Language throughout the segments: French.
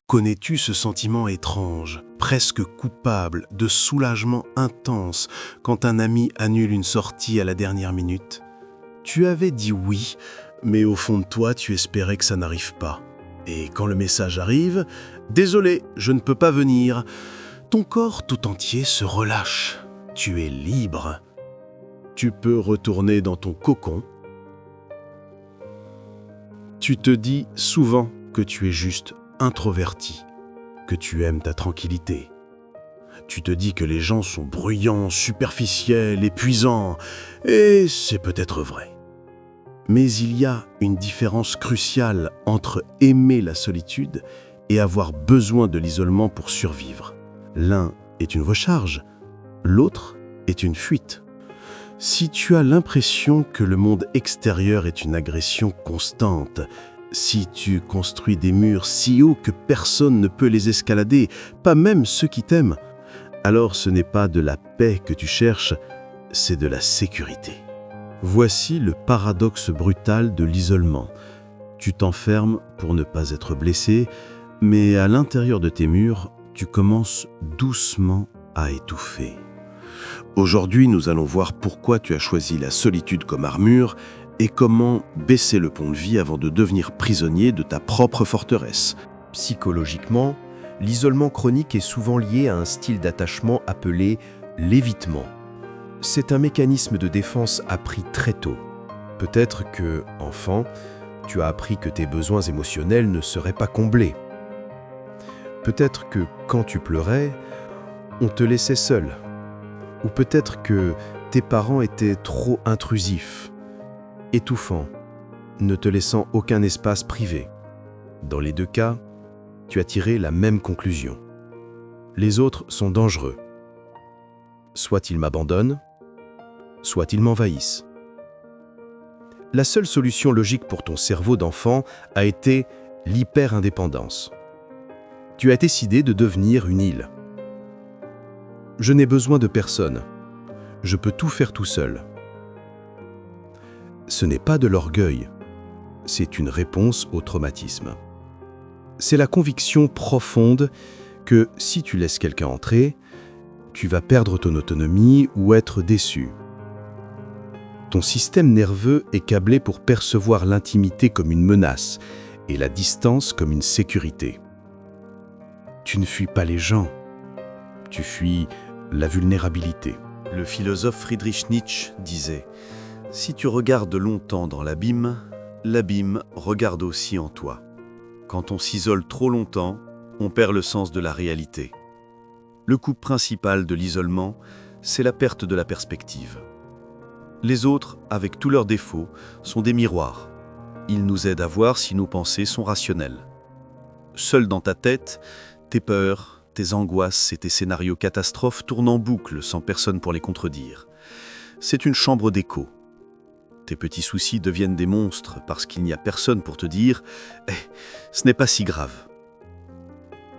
Connais-tu ce sentiment étrange, presque coupable, de soulagement intense quand un ami annule une sortie à la dernière minute? Tu avais dit oui, mais au fond de toi, tu espérais que ça n'arrive pas. Et quand le message arrive, « Désolé, je ne peux pas venir », ton corps tout entier se relâche. Tu es libre. Tu peux retourner dans ton cocon. Tu te dis souvent que tu es juste introverti, que tu aimes ta tranquillité. Tu te dis que les gens sont bruyants, superficiels, épuisants, et c'est peut-être vrai. Mais il y a une différence cruciale entre aimer la solitude et avoir besoin de l'isolement pour survivre. L'un est une recharge, l'autre est une fuite. Si tu as l'impression que le monde extérieur est une agression constante, si tu construis des murs si hauts que personne ne peut les escalader, pas même ceux qui t'aiment, alors ce n'est pas de la paix que tu cherches, c'est de la sécurité. Voici le paradoxe brutal de l'isolement. Tu t'enfermes pour ne pas être blessé, mais à l'intérieur de tes murs, tu commences doucement à étouffer. Aujourd'hui, nous allons voir pourquoi tu as choisi la solitude comme armure et comment baisser le pont de vie avant de devenir prisonnier de ta propre forteresse. Psychologiquement, l'isolement chronique est souvent lié à un style d'attachement appelé l'évitement. C'est un mécanisme de défense appris très tôt. Peut-être que, enfant, tu as appris que tes besoins émotionnels ne seraient pas comblés. Peut-être que, quand tu pleurais, on te laissait seul. Ou peut-être que tes parents étaient trop intrusifs, étouffants, ne te laissant aucun espace privé. Dans les deux cas, tu as tiré la même conclusion. Les autres sont dangereux. Soit ils m'abandonnent, soit ils m'envahissent. La seule solution logique pour ton cerveau d'enfant a été l'hyper-indépendance. Tu as décidé de devenir une île. Je n'ai besoin de personne. Je peux tout faire tout seul. Ce n'est pas de l'orgueil, c'est une réponse au traumatisme. C'est la conviction profonde que si tu laisses quelqu'un entrer, tu vas perdre ton autonomie ou être déçu. Ton système nerveux est câblé pour percevoir l'intimité comme une menace et la distance comme une sécurité. Tu ne fuis pas les gens, tu fuis la vulnérabilité. Le philosophe Friedrich Nietzsche disait « Si tu regardes longtemps dans l'abîme regarde aussi en toi. Quand on s'isole trop longtemps, on perd le sens de la réalité. » Le coût principal de l'isolement, c'est la perte de la perspective. Les autres, avec tous leurs défauts, sont des miroirs. Ils nous aident à voir si nos pensées sont rationnelles. Seul dans ta tête, tes peurs, tes angoisses et tes scénarios catastrophes tournent en boucle sans personne pour les contredire. C'est une chambre d'écho. Tes petits soucis deviennent des monstres parce qu'il n'y a personne pour te dire « Eh, ce n'est pas si grave ».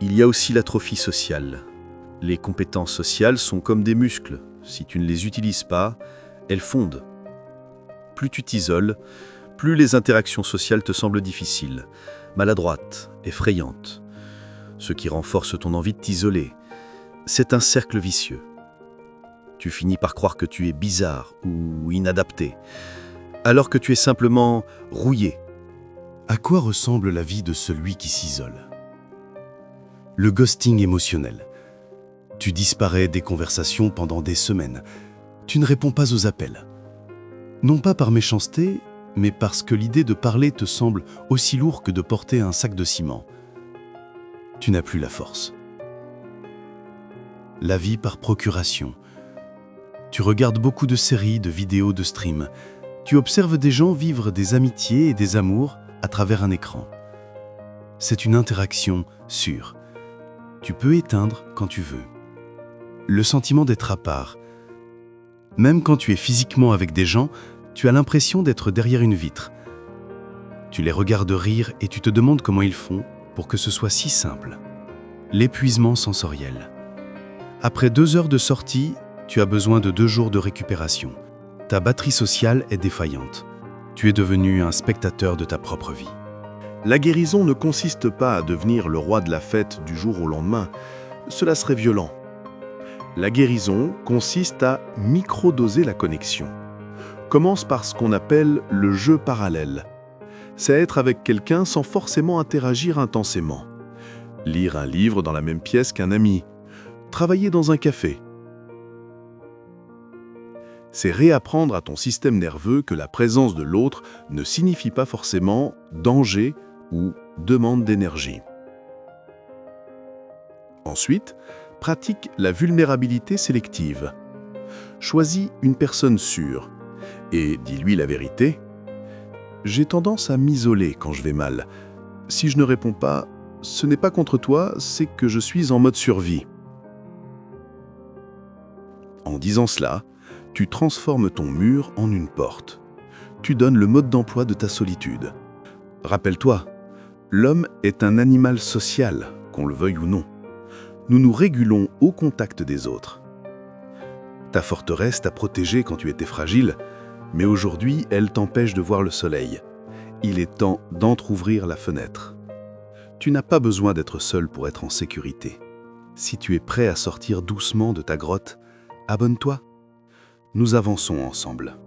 Il y a aussi l'atrophie sociale. Les compétences sociales sont comme des muscles. Si tu ne les utilises pas, elles fondent. Plus tu t'isoles, plus les interactions sociales te semblent difficiles, maladroites, effrayantes. Ce qui renforce ton envie de t'isoler. C'est un cercle vicieux. Tu finis par croire que tu es bizarre ou inadapté, alors que tu es simplement rouillé. À quoi ressemble la vie de celui qui s'isole? Le ghosting émotionnel. Tu disparais des conversations pendant des semaines. Tu ne réponds pas aux appels. Non pas par méchanceté, mais parce que l'idée de parler te semble aussi lourd que de porter un sac de ciment. Tu n'as plus la force. La vie par procuration. Tu regardes beaucoup de séries, de vidéos, de streams. Tu observes des gens vivre des amitiés et des amours à travers un écran. C'est une interaction sûre. Tu peux éteindre quand tu veux. Le sentiment d'être à part. Même quand tu es physiquement avec des gens, tu as l'impression d'être derrière une vitre. Tu les regardes rire et tu te demandes comment ils font pour que ce soit si simple. L'épuisement sensoriel. Après 2 heures de sortie, tu as besoin de 2 jours de récupération. Ta batterie sociale est défaillante. Tu es devenu un spectateur de ta propre vie. La guérison ne consiste pas à devenir le roi de la fête du jour au lendemain. Cela serait violent. La guérison consiste à microdoser la connexion. Commence par ce qu'on appelle le jeu parallèle. C'est être avec quelqu'un sans forcément interagir intensément. Lire un livre dans la même pièce qu'un ami. Travailler dans un café. C'est réapprendre à ton système nerveux que la présence de l'autre ne signifie pas forcément danger ou demande d'énergie. Ensuite, pratique la vulnérabilité sélective. Choisis une personne sûre et dis-lui la vérité. J'ai tendance à m'isoler quand je vais mal. Si je ne réponds pas, ce n'est pas contre toi, c'est que je suis en mode survie. En disant cela, tu transformes ton mur en une porte. Tu donnes le mode d'emploi de ta solitude. Rappelle-toi, l'homme est un animal social, qu'on le veuille ou non. Nous nous régulons au contact des autres. Ta forteresse t'a protégé quand tu étais fragile, mais aujourd'hui, elle t'empêche de voir le soleil. Il est temps d'entrouvrir la fenêtre. Tu n'as pas besoin d'être seul pour être en sécurité. Si tu es prêt à sortir doucement de ta grotte, abonne-toi. Nous avançons ensemble.